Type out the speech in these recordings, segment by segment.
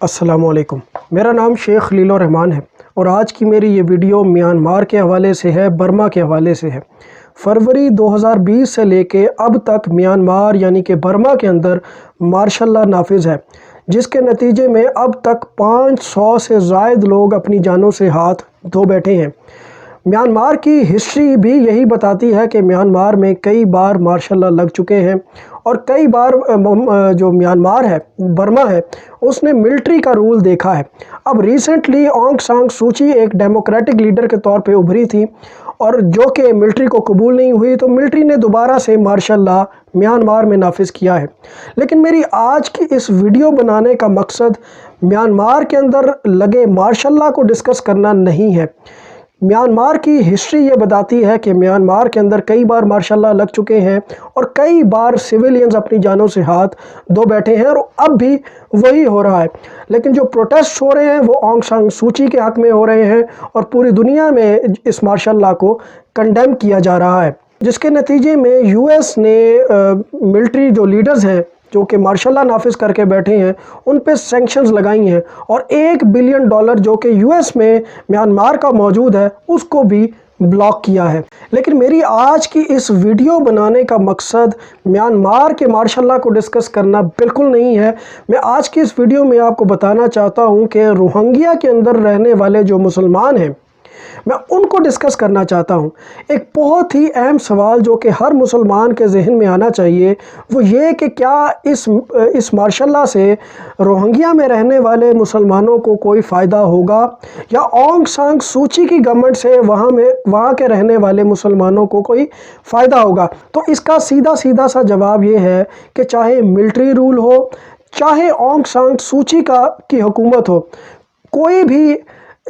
अस्सलाम वालेकुम। मेरा नाम शेख खलीलुर रहमान है और आज की मेरी ये वीडियो म्यांमार के हवाले से है, बर्मा के हवाले से है। फरवरी 2020 से लेके अब तक म्यांमार यानी कि बर्मा के अंदर मार्शल लॉ नाफिज है, जिसके नतीजे में अब तक 500 से ज़ायद लोग अपनी जानों से हाथ धो बैठे हैं। म्यांमार की हिस्ट्री भी यही बताती है कि म्यांमार में कई बार मार्शल लॉ लग चुके हैं और कई बार जो म्यांमार है, बर्मा है, उसने मिलिट्री का रूल देखा है। अब रिसेंटली ऑंग सान सू की एक डेमोक्रेटिक लीडर के तौर पे उभरी थी और जो कि मिलिट्री को कबूल नहीं हुई, तो मिलिट्री ने दोबारा से मार्शल लॉ म्यांमार में नाफिज किया है। लेकिन मेरी आज की इस वीडियो बनाने का मकसद म्यांमार के अंदर लगे मार्शल लॉ को डिस्कस करना नहीं है। म्यांमार की हिस्ट्री ये बताती है कि म्यांमार के अंदर कई बार मार्शल लॉ लग चुके हैं और कई बार सिविलियंस अपनी जानों से हाथ धो बैठे हैं और अब भी वही हो रहा है। लेकिन जो प्रोटेस्ट हो रहे हैं वो ऑंग सान सू की के हक़ में हो रहे हैं और पूरी दुनिया में इस मार्शल लॉ को कंडेम किया जा रहा है, जिसके नतीजे में यूएस ने मिलिट्री जो लीडर्स हैं जो कि मार्शल लॉ नाफिज करके बैठे हैं, उन पे सैंक्शंस लगाई हैं और $1 बिलियन जो कि यूएस में म्यांमार का मौजूद है, उसको भी ब्लॉक किया है। लेकिन मेरी आज की इस वीडियो बनाने का मकसद म्यांमार के मार्शल लॉ को डिस्कस करना बिल्कुल नहीं है। मैं आज की इस वीडियो में आपको बताना चाहता हूं कि रोहिंग्या के अंदर रहने वाले जो मुसलमान हैं, मैं उनको डिस्कस करना चाहता हूं। एक बहुत ही अहम सवाल जो कि हर मुसलमान के जहन में आना चाहिए वो ये कि क्या इस मार्शल लॉ से रोहिंग्या में रहने वाले मुसलमानों को कोई फ़ायदा होगा या ऑंग सान सू की गवर्नमेंट से वहाँ के रहने वाले मुसलमानों को कोई फ़ायदा होगा। तो इसका सीधा सा जवाब ये है कि चाहे मिलिट्री रूल हो, चाहे ऑंग सान सू की हुकूमत हो, कोई भी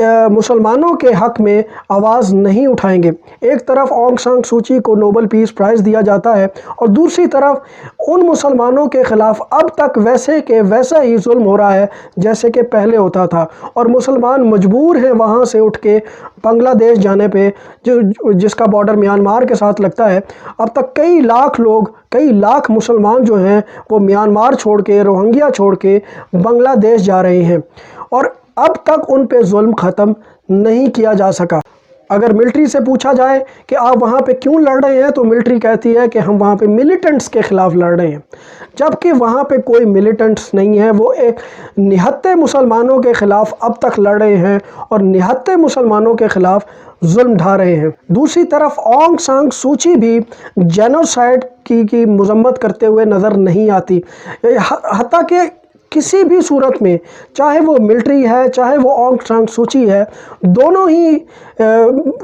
मुसलमानों के हक़ में आवाज़ नहीं उठाएंगे। एक तरफ ऑंग सान सू को नोबल पीस प्राइज़ दिया जाता है और दूसरी तरफ उन मुसलमानों के ख़िलाफ़ अब तक वैसे के वैसा ही जुल्म हो रहा है जैसे कि पहले होता था और मुसलमान मजबूर हैं वहाँ से उठ के बांग्लादेश जाने पे, जिसका बॉर्डर म्यांमार के साथ लगता है। अब तक कई लाख मुसलमान जो हैं वो म्यांमार छोड़ के, रोहिंग्या छोड़ के बांग्लादेश जा रहे हैं और अब तक उन पे जुल्म ख़त्म नहीं किया जा सका। अगर मिलिट्री से पूछा जाए कि आप वहाँ पे क्यों लड़ रहे हैं, तो मिलिट्री कहती है कि हम वहाँ पे मिलिटेंट्स के ख़िलाफ़ लड़ रहे हैं, जबकि वहाँ पे कोई मिलिटेंट्स नहीं है। वो एक निहत्ते मुसलमानों के ख़िलाफ़ अब तक लड़ रहे हैं और निहत्ते मुसलमानों के ख़िलाफ़ जुल्म ढा रहे हैं। दूसरी तरफ ऑंग सान सू भी जेनोसाइड की मजम्मत करते हुए नज़र नहीं आती। हत्ता कि किसी भी सूरत में, चाहे वो मिलिट्री है, चाहे वो ऑंग सान सू है, दोनों ही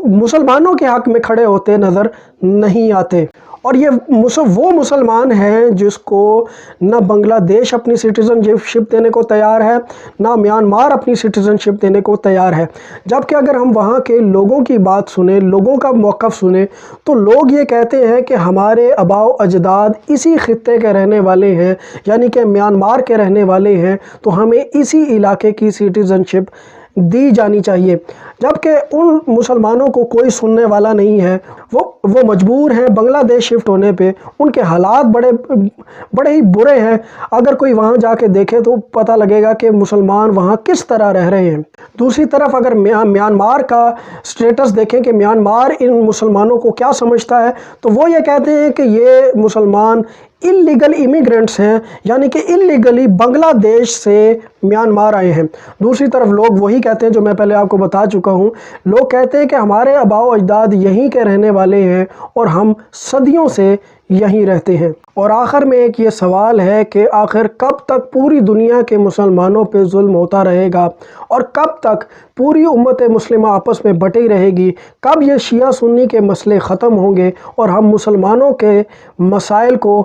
मुसलमानों के हक़ में खड़े होते नज़र नहीं आते। और ये वो मुसलमान हैं जिसको ना बांग्लादेश अपनी सिटीज़नशिप देने को तैयार है, ना म्यांमार अपनी सिटीज़नशिप देने को तैयार है। जबकि अगर हम वहाँ के लोगों की बात सुने, लोगों का मौक़िफ़ सुने, तो लोग ये कहते हैं कि हमारे आबाओ अजदाद इसी खित्ते के रहने वाले हैं, यानी कि म्यांमार के रहने वाले हैं, तो हमें इसी इलाके की सिटीज़नशिप दी जानी चाहिए। जबकि उन मुसलमानों को कोई सुनने वाला नहीं है। वो मजबूर हैं बांग्लादेश शिफ्ट होने पे। उनके हालात बड़े ही बुरे हैं। अगर कोई वहाँ जाके देखे तो पता लगेगा कि मुसलमान वहाँ किस तरह रह रहे हैं। दूसरी तरफ अगर म्यांमार का स्टेटस देखें कि म्यांमार इन मुसलमानों को क्या समझता है, तो वो ये कहते हैं कि ये मुसलमान इल्लीगल इमिग्रेंट्स हैं, यानी कि इल्लीगली बांग्लादेश से म्यांमार आए हैं। दूसरी तरफ लोग वही कहते हैं जो मैं पहले आपको बता चुका हूँ। लोग कहते हैं कि हमारे आबाओ अजदाद यहीं के रहने वाले हैं और हम सदियों से यहीं रहते हैं। और आखिर में एक ये सवाल है कि आखिर कब तक पूरी दुनिया के मुसलमानों पे जुल्म होता रहेगा और कब तक पूरी उम्मत मुस्लिमा आपस में बटी रहेगी? कब ये शिया सुन्नी के मसले ख़त्म होंगे और हम मुसलमानों के मसाइल को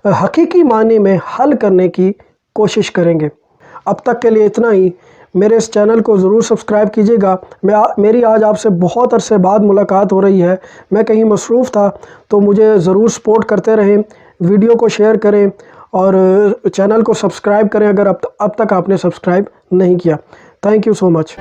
हकीकी मानी में हल करने की कोशिश करेंगे? अब तक के लिए इतना ही। मेरे इस चैनल को ज़रूर सब्सक्राइब कीजिएगा। मेरी आज आपसे बहुत अरसे बाद मुलाकात हो रही है। मैं कहीं मसरूफ़ था, तो मुझे ज़रूर सपोर्ट करते रहें, वीडियो को शेयर करें और चैनल को सब्सक्राइब करें अगर अब तक आपने सब्सक्राइब नहीं किया। Thank you so much.